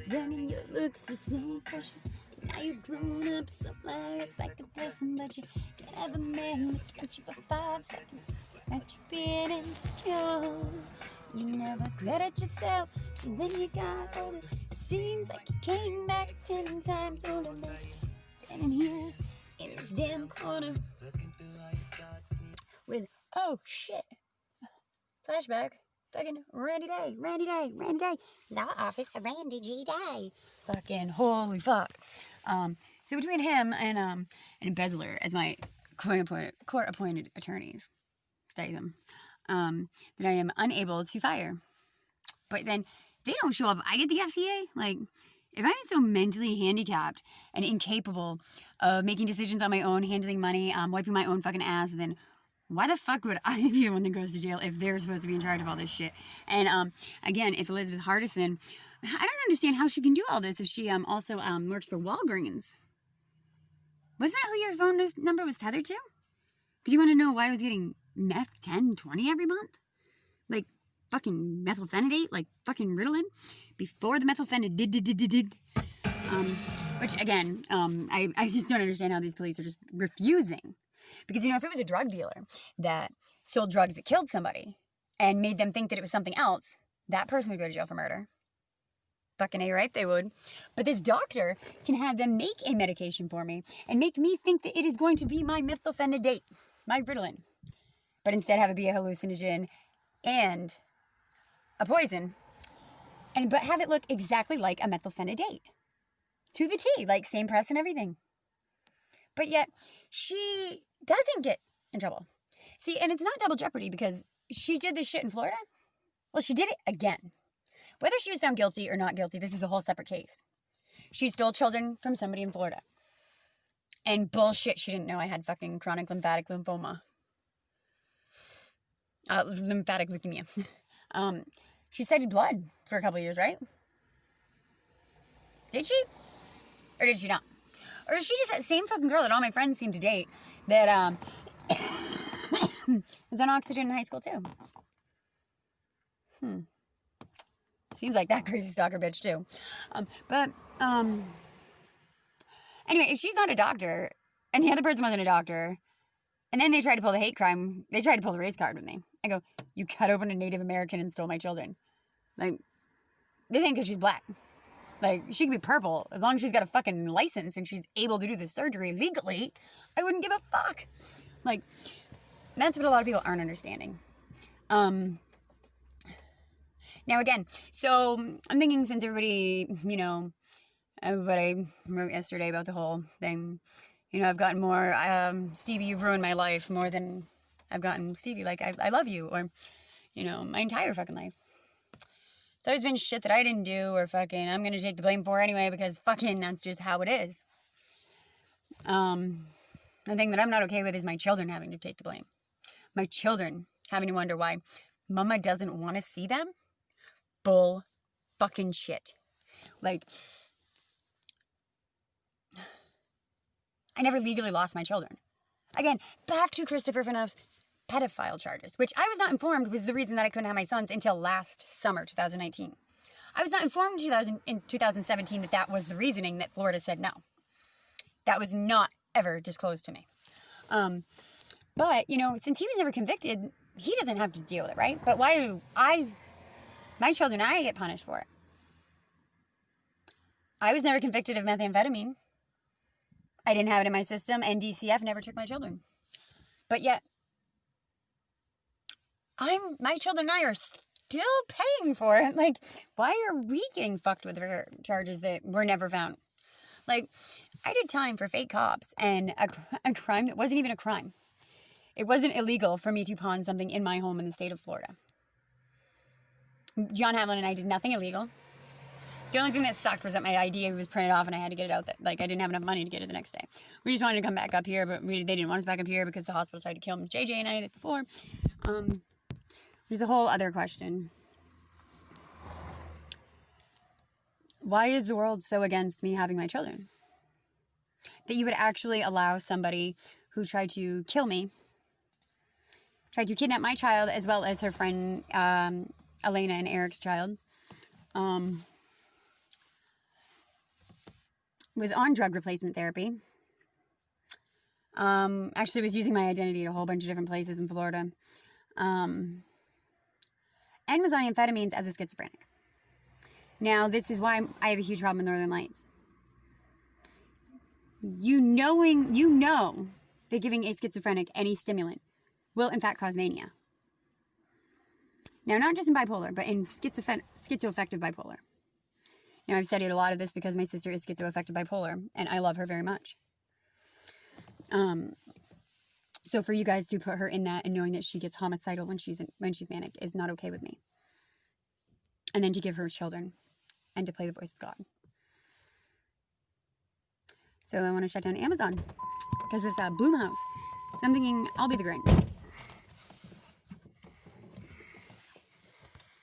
Running your looks were so precious. And now you've grown up so fly, it's like a blessing, but you can't have a man that got you for 5 seconds. That you've been insecure. You never credit yourself, so when you got older, it seems like you came back 10 times older. Standing here in this damn corner with, oh shit, flashback. Fucking Randy Day. Law Officer Randy G. Day. Fucking holy fuck. So between him and an embezzler as my court-appointed attorneys, say them, that I am unable to fire. But then they don't show up. I get the FCA. Like, if I'm so mentally handicapped and incapable of making decisions on my own, handling money, wiping my own fucking ass, then why the fuck would I be the one that goes to jail if they're supposed to be in charge of all this shit? And, again, if Elizabeth Hardison, I don't understand how she can do all this if she, also, works for Walgreens. Wasn't that who your phone number was tethered to? Because you wanted to know why I was getting meth 10, 20 every month? Like, fucking methylphenidate? Like, fucking Ritalin? Before the methylphenidate which, again, I just don't understand how these police are just refusing. Because, if it was a drug dealer that sold drugs that killed somebody and made them think that it was something else, that person would go to jail for murder. Fucking A, right? They would. But this doctor can have them make a medication for me and make me think that it is going to be my methylphenidate, my Ritalin. But instead have it be a hallucinogen and a poison. But have it look exactly like a methylphenidate. To the T, like same press and everything. But yet, she doesn't get in trouble. See, and it's not double jeopardy because she did this shit in Florida. Well, she did it again. Whether she was found guilty or not guilty, this is a whole separate case. She stole children from somebody in Florida. And bullshit, she didn't know I had fucking chronic lymphatic lymphoma. Lymphatic leukemia. She studied blood for a couple of years, right? Did she? Or did she not? Or is she just that same fucking girl that all my friends seem to date that was on oxygen in high school too? Seems like that crazy stalker bitch too. Anyway, if she's not a doctor and the other person wasn't a doctor and then they tried to pull the hate crime, they tried to pull the race card with me. I go, you cut open a Native American and stole my children. Like, they think because she's black. Like, she could be purple. As long as she's got a fucking license and she's able to do the surgery legally, I wouldn't give a fuck. Like, that's what a lot of people aren't understanding. Now, again, so I'm thinking since everybody, what I wrote yesterday about the whole thing, I've gotten more, Stevie, you've ruined my life more than I've gotten Stevie, like, I love you, or, my entire fucking life. It's always been shit that I didn't do or fucking I'm going to take the blame for anyway because fucking that's just how it is. The thing that I'm not okay with is my children having to take the blame. My children having to wonder why mama doesn't want to see them. Bull fucking shit. Like, I never legally lost my children. Again, back to Christopher Fanoff's pedophile charges, which I was not informed was the reason that I couldn't have my sons until last summer, 2019. I was not informed in 2017 that was the reasoning that Florida said no. That was not ever disclosed to me. But, since he was never convicted, he doesn't have to deal with it, right? But why do my children, I get punished for it? I was never convicted of methamphetamine. I didn't have it in my system, and DCF never took my children. But yet, my children and I are still paying for it. Like, why are we getting fucked with charges that were never found? Like, I did time for fake cops and a crime that wasn't even a crime. It wasn't illegal for me to pawn something in my home in the state of Florida. John Havlin and I did nothing illegal. The only thing that sucked was that my ID was printed off and I had to get it out. I didn't have enough money to get it the next day. We just wanted to come back up here, but they didn't want us back up here because the hospital tried to kill JJ and I before. There's a whole other question. Why is the world so against me having my children? That you would actually allow somebody who tried to kill me, tried to kidnap my child as well as her friend Elena and Eric's child, was on drug replacement therapy. Actually was using my identity at a whole bunch of different places in Florida. And was on amphetamines as a schizophrenic. Now, this is why I have a huge problem with Northern Lights. You know that giving a schizophrenic any stimulant will in fact cause mania. Now, not just in bipolar, but in schizoaffective bipolar. Now, I've studied a lot of this because my sister is schizoaffective bipolar, and I love her very much. So for you guys to put her in that and knowing that she gets homicidal when she's manic is not okay with me. And then to give her children and to play the voice of God. So I want to shut down Amazon because it's a Bloomhouse. So I'm thinking I'll be the Grinch.